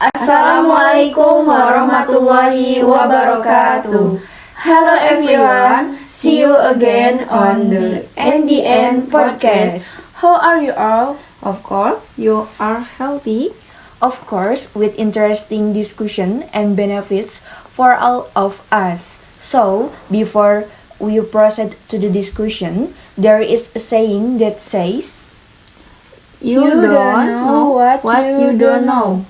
Assalamualaikum warahmatullahi wabarakatuh. Hello everyone, see you again on the Andinie podcast. How are you all? Of course, you are healthy. Of course, with interesting discussion and benefits for all of us. So, before we proceed to the discussion, there is a saying that says, You don't know what you don't know.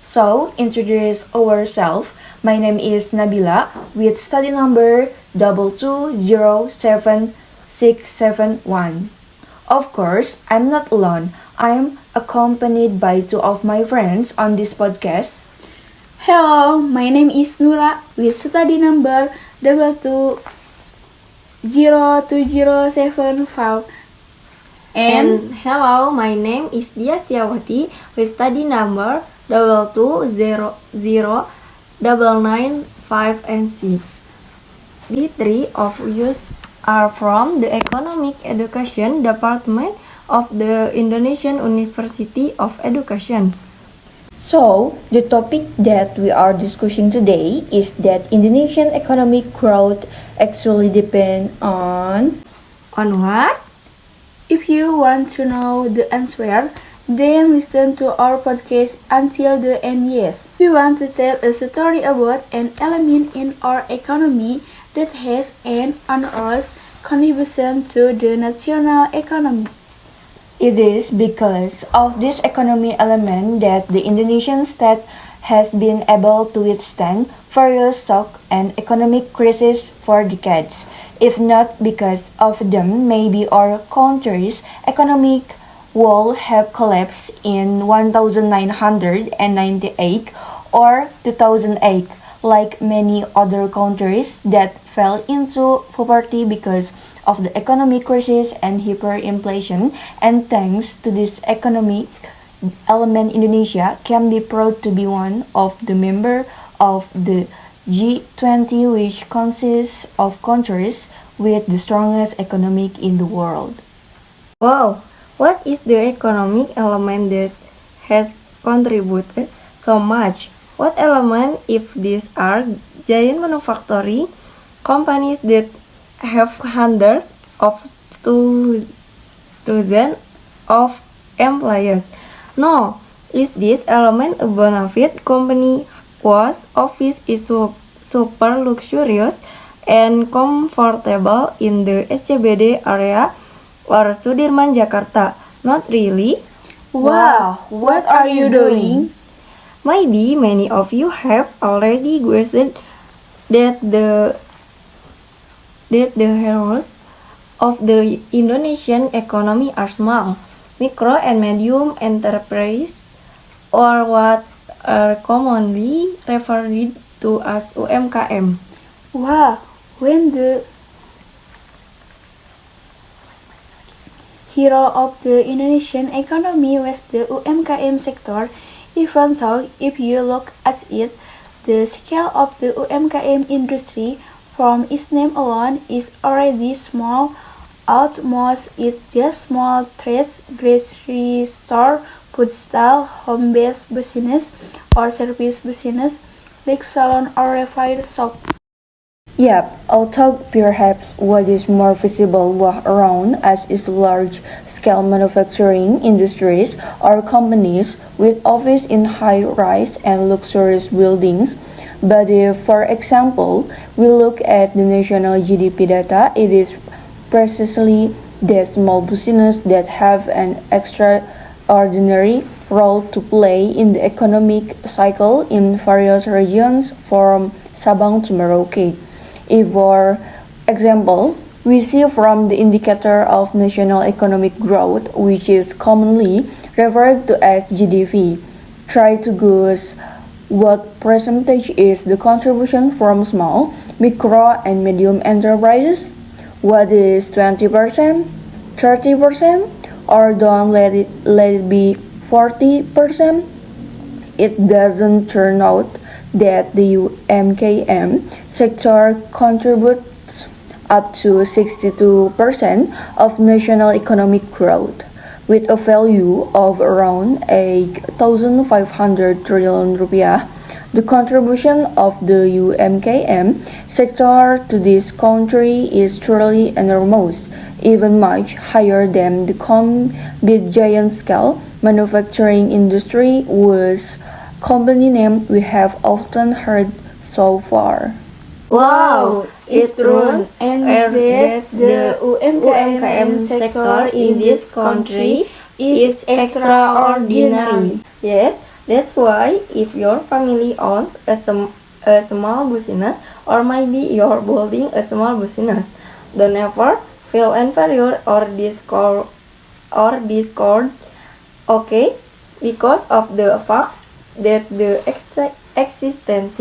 So, introduce ourselves. My name is Nabilla with study number 2207671. Of course, I'm not alone. I'm accompanied by two of my friends on this podcast. Hello, my name is Nura with study number 2202075. And hello, my name is Diah Setyawati with study number 2200995 and 6. The three of you are from the Economic Education Department of the Indonesian University of Education. So, the topic that we are discussing today is that Indonesian economic growth actually depend on what? If you want to know the answer, then listen to our podcast until the end. Yes, we want to tell a story about an element in our economy that has an enormous contribution to the national economy. It is because of this economy element that the Indonesian state has been able to withstand various shock and economic crises for decades. If not because of them, maybe our country's economic wall have collapsed in 1998 or 2008, like many other countries that fell into poverty because of the economic crisis and hyperinflation. And thanks to this economic element, Indonesia can be proud to be one of the members of the G20, which consists of countries with the strongest economic in the world. Wow, what is the economic element that has contributed so much? What element if these are giant manufacturing companies that have hundreds of thousands of employees? No, is this element a benefit company whose office is super luxurious and comfortable in the SCBD area or Sudirman, Jakarta? Not really. Wow, what are you doing? Maybe many of you have already guessed that the heroes of the Indonesian economy are small, micro and medium enterprises, or what are commonly referred to as UMKM. Wow, when the hero of the Indonesian economy was the UMKM sector, even though if you look at it, the scale of the UMKM industry from its name alone is already small. Almost it's just small trades, grocery store, food stall, home-based business, or service business, like salon or repair shop. Yep, although perhaps what is more visible around us is large-scale manufacturing industries or companies with offices in high-rise and luxurious buildings. But if, for example, we look at the national GDP data, it is precisely the small businesses that have an extraordinary role to play in the economic cycle in various regions from Sabang to Merauke. If, for example, we see from the indicator of national economic growth, which is commonly referred to as GDP, try to guess what percentage is the contribution from small, micro, and medium enterprises. What is 20%, 30%, or don't let it be 40%? It doesn't turn out that the UMKM sector contributes up to 62% of national economic growth, with a value of around 8,500 trillion rupiah. The contribution of the UMKM sector to this country is truly enormous, even much higher than the big giant scale manufacturing industry whose company name we have often heard so far. Wow, it's true. And that that the UMKM sector in this country is extraordinary. Yes, that's why if your family owns a small business or maybe you're building a small business, don't ever feel inferior or discord, okay? Because of the fact that the existence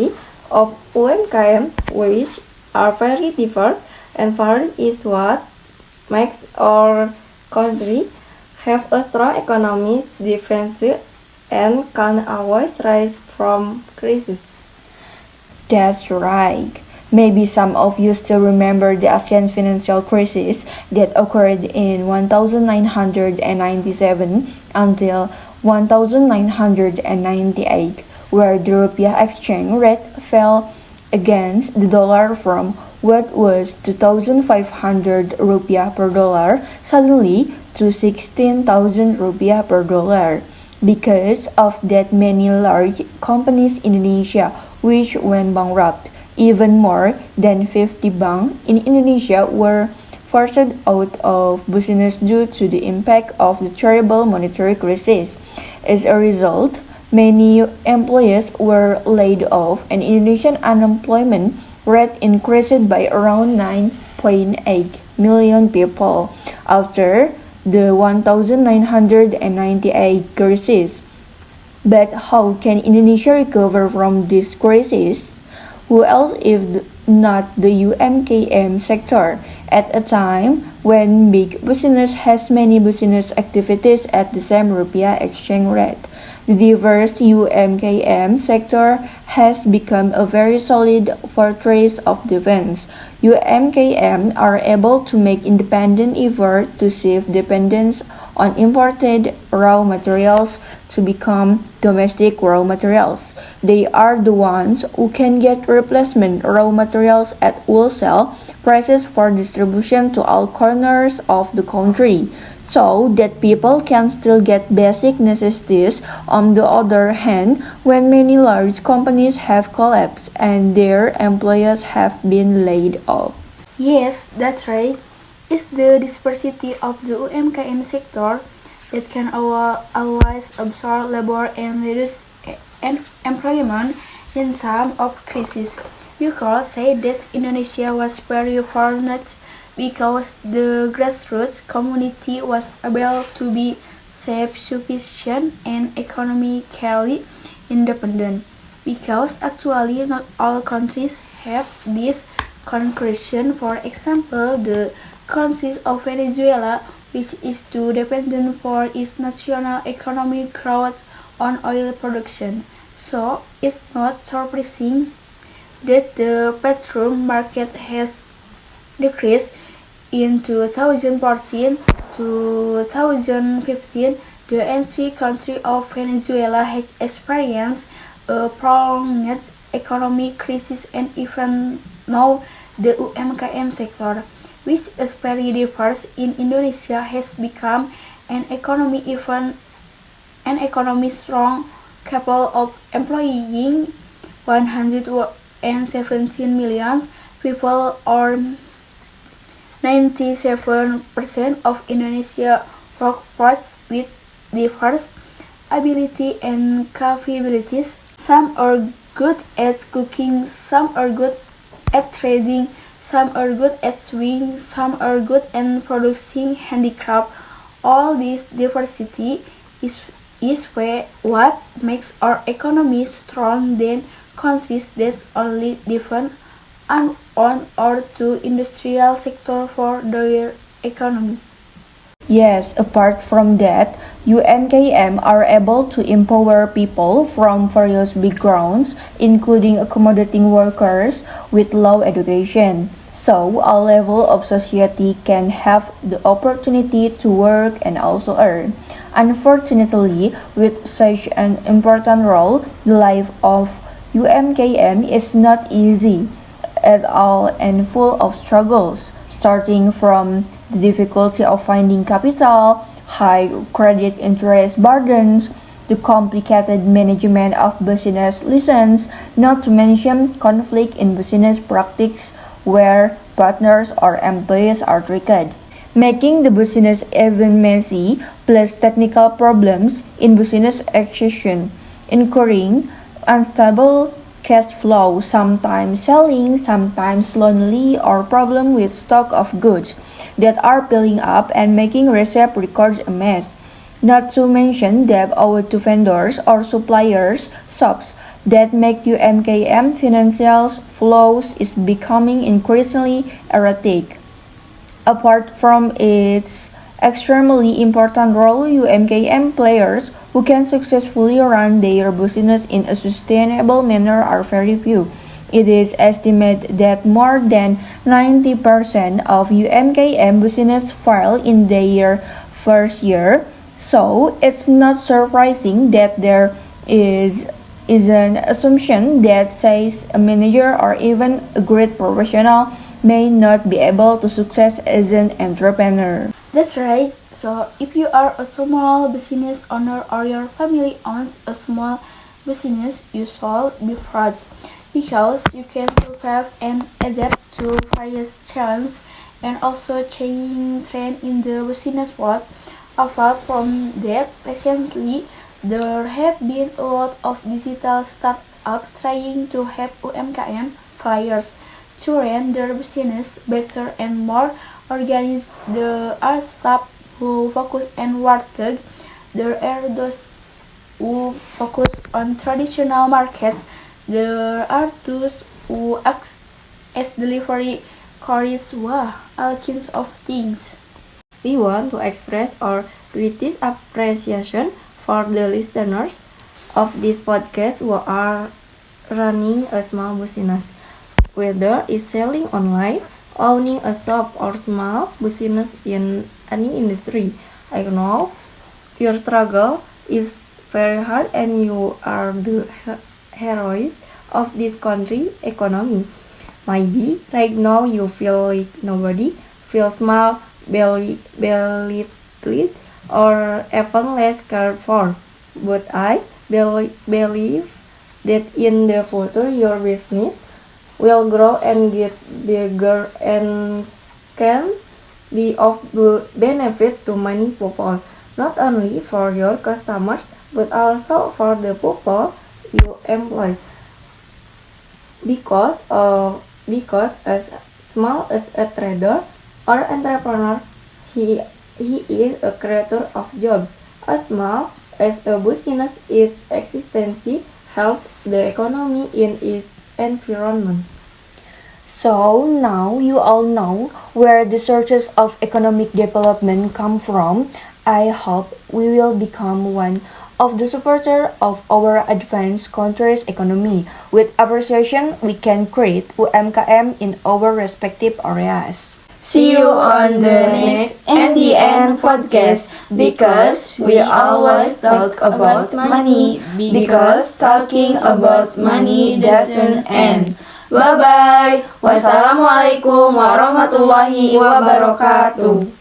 of UMKM, which are very diverse and varied, is what makes our country have a strong economic defense and can always rise from crisis. That's right. Maybe some of you still remember the Asian financial crisis that occurred in 1997 until 1998, where the rupiah exchange rate fell against the dollar from what was 2,500 rupiah per dollar suddenly to 16,000 rupiah per dollar. Because of that, many large companies in Indonesia which went bankrupt. Even more than 50 banks in Indonesia were forced out of business due to the impact of the terrible monetary crisis. As a result, many employees were laid off and Indonesian unemployment rate increased by around 9.8 million people after the 1998 crisis. But how can Indonesia recover from this crisis? Who else if not the UMKM sector at a time when big business has many business activities at the same rupiah exchange rate? The diverse UMKM sector has become a very solid fortress of defense. UMKM are able to make independent effort to shift dependence on imported raw materials to become domestic raw materials. They are the ones who can get replacement raw materials at wholesale prices for distribution to all corners of the country, so that people can still get basic necessities. On the other hand, when many large companies have collapsed and their employees have been laid off. Yes, that's right. It's the diversity of the UMKM sector that can always absorb labor and reduce employment in time of crisis. You could say that Indonesia was very fortunate because the grassroots community was able to be self-sufficient and economically independent. Because actually not all countries have this conclusion. For example, the country of Venezuela, which is too dependent for its national economic growth on oil production. So it's not surprising that the petrol market has decreased in 2014 to 2015. The entire country of Venezuela has experienced a prolonged economic crisis, and even now the UMKM sector, which is very diverse in Indonesia, has become an economy strong, capable of employing 117 million people, or 97% of Indonesia workforce, with diverse ability and capabilities. Some are good at cooking, some are good at trading, some are good at sewing, some are good at producing handicraft. All this diversity is what makes our economy strong than countries that only depend on one or two industrial sector for their economy. Yes, apart from that, UMKM are able to empower people from various backgrounds, including accommodating workers with low education. so all level of society can have the opportunity to work and also earn. Unfortunately, with such an important role, the life of UMKM is not easy at all and full of struggles, starting from the difficulty of finding capital, high credit interest burdens, the complicated management of business license, not to mention conflict in business practice where partners or employees are triggered, making the business even messy, plus technical problems in business execution, incurring unstable cash flow, sometimes selling, sometimes lonely, or problem with stock of goods that are piling up and making receipt records a mess. Not to mention debt owed to vendors or suppliers, shops that make UMKM financial flows is becoming increasingly erratic. Apart from its extremely important role, UMKM players who can successfully run their business in a sustainable manner are very few. It is estimated that more than 90% of UMKM business fail in their first year, so it's not surprising that there is an assumption that says a manager or even a great professional may not be able to success as an entrepreneur. That's right. So, if you are a small business owner or your family owns a small business, you should be proud because you can survive and adapt to various challenges and also changing trend in the business world. Apart from that, recently there have been a lot of digital startups trying to help UMKM players to run their business better and more organized. There are staff who focus on warteg. There are those who focus on traditional markets. There are those who act as delivery couriers. Wow, all kinds of things. We want to express our greatest appreciation for the listeners of this podcast who are running a small business, whether it's selling online, owning a shop, or small business in any industry. I know your struggle is very hard and you are the heroes of this country economy. Maybe right now you feel like nobody, feel small, belittled, or even less cared for. But I believe that in the future your business will grow and get bigger and can be of benefit to many people, not only for your customers but also for the people you employ. Because as small as a trader or entrepreneur, he is a creator of jobs. As small as a business, its existence helps the economy in its environment. So now you all know where the sources of economic development come from. I hope we will become one of the supporters of our advanced country's economy. With appreciation, we can create UMKM in our respective areas. See you on the next NDN podcast because we always talk about money because talking about money doesn't end. Bye bye. Wassalamualaikum warahmatullahi wabarakatuh.